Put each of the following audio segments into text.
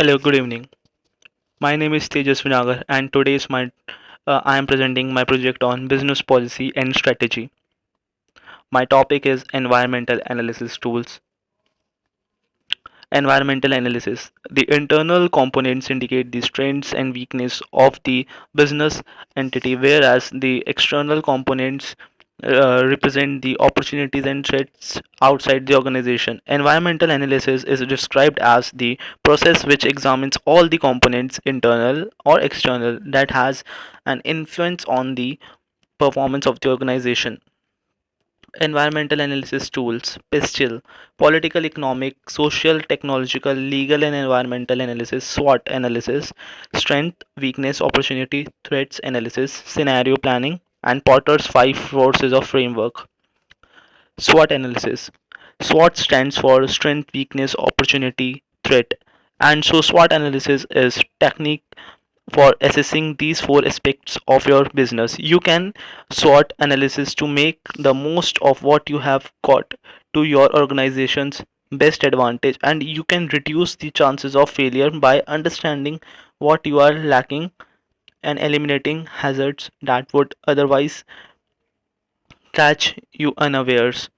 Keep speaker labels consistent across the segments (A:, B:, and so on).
A: Hello, good evening. My name is Tejasv Nagar, and today is I am presenting my project on business policy and strategy. My topic is environmental analysis tools. Environmental analysis. The internal components indicate the strengths and weakness of the business entity, whereas the external components represent the opportunities and threats outside the organization. Environmental analysis is described as the process which examines all the components, internal or external, that has an influence on the performance of the organization. Environmental analysis tools, PISTIL, political, economic, social, technological, legal, and environmental analysis, SWOT analysis, strength, weakness, opportunity, threats analysis, scenario planning, and Potter's five forces of framework. SWOT analysis. SWOT stands for strength, weakness, opportunity, threat. And so SWOT analysis is technique for assessing these four aspects of your business. You can SWOT analysis to make the most of what you have got to your organization's best advantage, and you can reduce the chances of failure by understanding what you are lacking and eliminating hazards that would otherwise catch you unawares.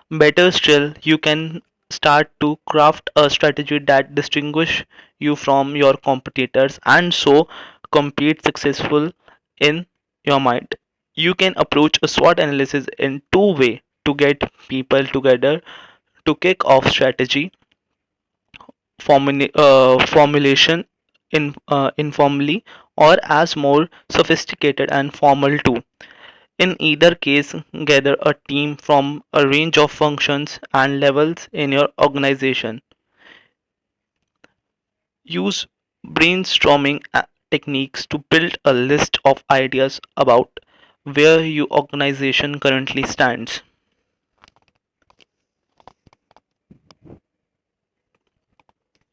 A: Better still, you can start to craft a strategy that distinguish you from your competitors and so compete successful in your mind. You can approach a SWOT analysis in two ways: to get people together to kick off strategy formulation informally, or as more sophisticated and formal too. In either case, gather a team from a range of functions and levels in your organization. Use brainstorming techniques to build a list of ideas about where your organization currently stands.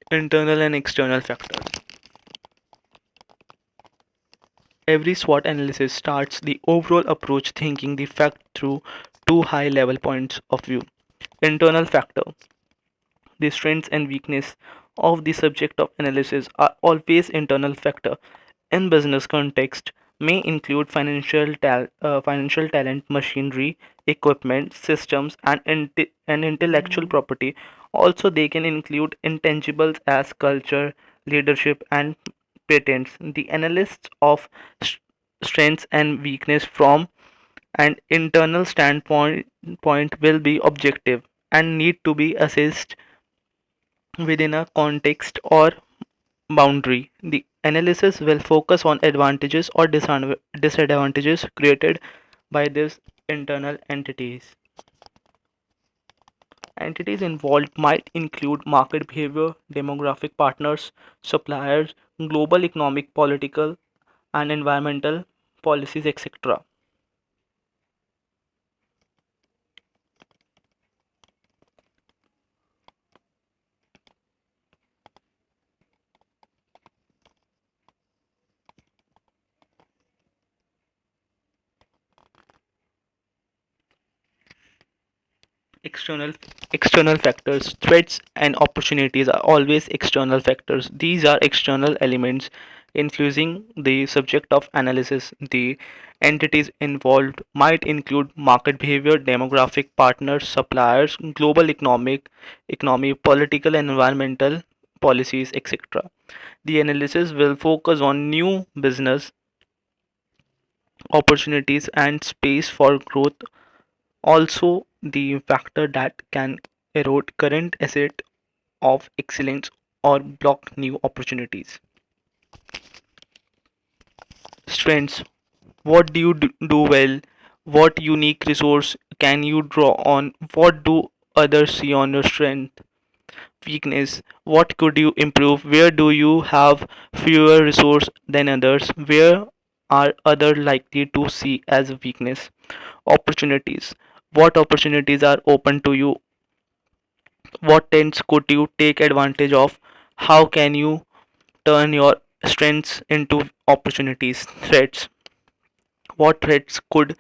A: Internal and external factors. Every SWOT analysis starts the overall approach thinking the fact through two high level points of view. Internal factor. The strengths and weakness of the subject of analysis are always internal factor. In business context, may include financial talent, machinery, equipment, systems, and intellectual property. Also, they can include intangibles as culture, leadership, and patents. The analysts of strengths and weakness from an internal standpoint will be objective and need to be assessed within a context or boundary. The analysis will focus on advantages or disadvantages created by these internal entities. Entities involved might include market behavior, demographic partners, suppliers, global economic, political, and environmental policies, etc. external External factors. Threats and opportunities are always external factors. These are external elements influencing the subject of analysis. The entities involved might include market behavior, demographic partners, suppliers, global economy, political and environmental policies, etc. The analysis will focus on new business opportunities and space for growth, also the factor that can erode current asset of excellence or block new opportunities. Strengths. What do you do well? What unique resource can you draw on? What do others see on your strength? Weakness. What could you improve? Where do you have fewer resource than others? Where are others likely to see as a weakness? Opportunities. What opportunities are open to you? What trends could you take advantage of? How can you turn your strengths into opportunities? Threats. What threats could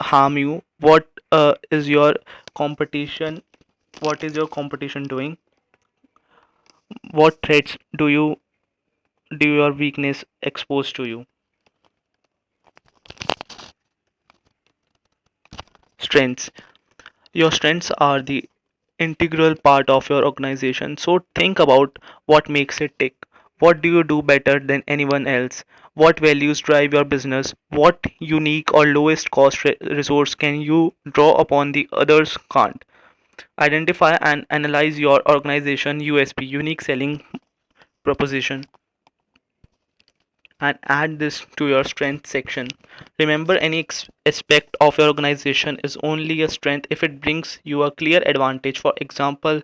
A: harm you? What is your competition? What is your competition doing? What threats do your weakness expose to you? Strengths. Your strengths are the integral part of your organization. So think about what makes it tick. What do you do better than anyone else? What values drive your business? What unique or lowest cost resource can you draw upon the others can't? Identify and analyze your organization USP, unique selling proposition, and add this to your strength section. Remember, any aspect of your organization is only a strength if it brings you a clear advantage. For example,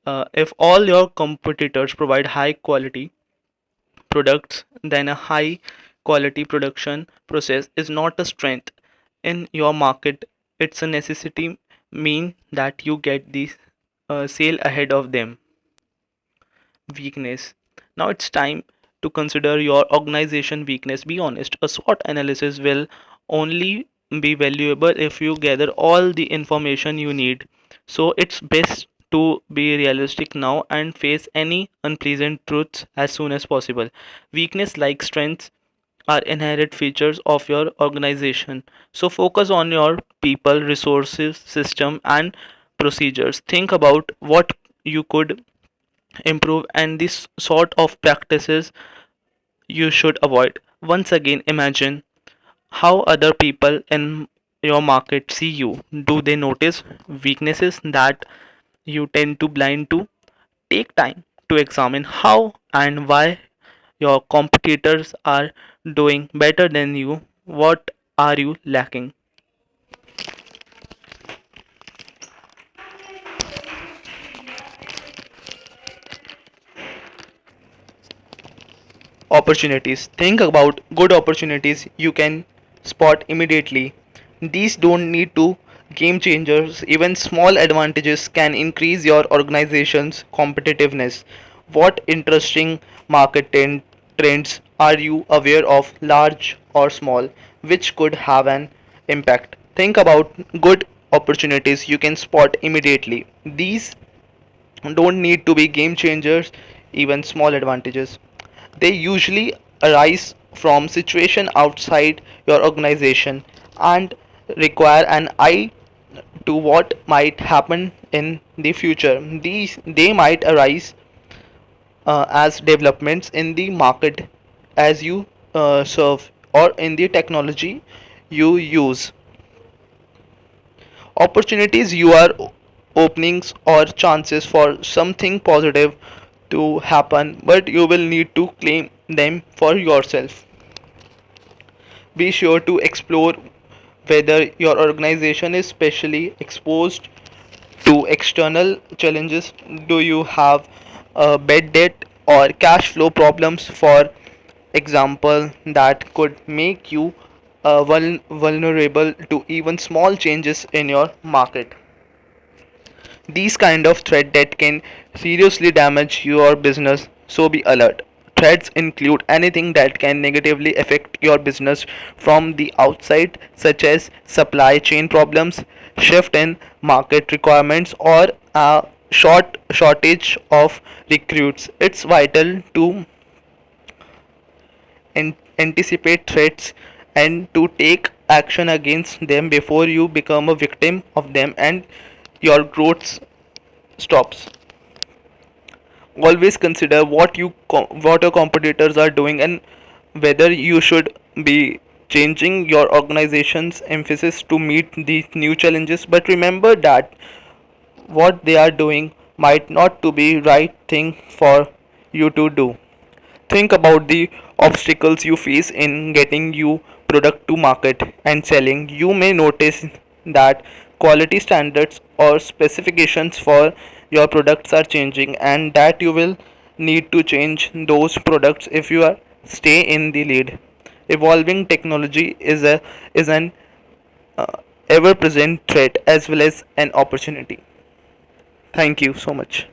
A: if all your competitors provide high quality products, then a high quality production process is not a strength in your market. It's a necessity, mean that you get the sale ahead of them. Weakness. Now it's time to consider your organization weakness. Be honest. A SWOT analysis will only be valuable if you gather all the information you need. So it's best to be realistic now and face any unpleasant truths as soon as possible. Weakness, like strengths, are inherent features of your organization. So focus on your people, resources, system, and procedures. Think about what you could improve and this sort of practices you should avoid. Once again, imagine how other people in your market see you. Do they notice weaknesses that you tend to blind to? Take time to examine how and why your competitors are doing better than you. What are you lacking? Opportunities. Think about good opportunities you can spot immediately. These don't need to game changers. Even small advantages can increase your organization's competitiveness. What interesting trends are you aware of, large or small, which could have an impact? Think about good opportunities you can spot immediately. These don't need to be game changers, even small advantages. They usually arise from situation outside your organization and require an eye to what might happen in the future. These they might arise as developments in the market as you serve or in the technology you use. Opportunities you are openings or chances for something positive to happen, but you will need to claim them for yourself. Be sure to explore whether your organization is specially exposed to external challenges. Do you have bad debt or cash flow problems, for example, that could make you vulnerable to even small changes in your market? These kind of threat that can seriously damage your business, so be alert. Threats include anything that can negatively affect your business from the outside, such as supply chain problems, shift in market requirements, or a shortage of recruits. It's vital to anticipate threats and to take action against them before you become a victim of them and your growth stops. Always consider what your competitors are doing and whether you should be changing your organization's emphasis to meet these new challenges. But remember that what they are doing might not to be right thing for you to do. Think about the obstacles you face in getting your product to market and selling. You may notice that quality standards or specifications for your products are changing and that you will need to change those products if you are stay in the lead. Evolving technology is an ever present threat as well as an opportunity. Thank you so much.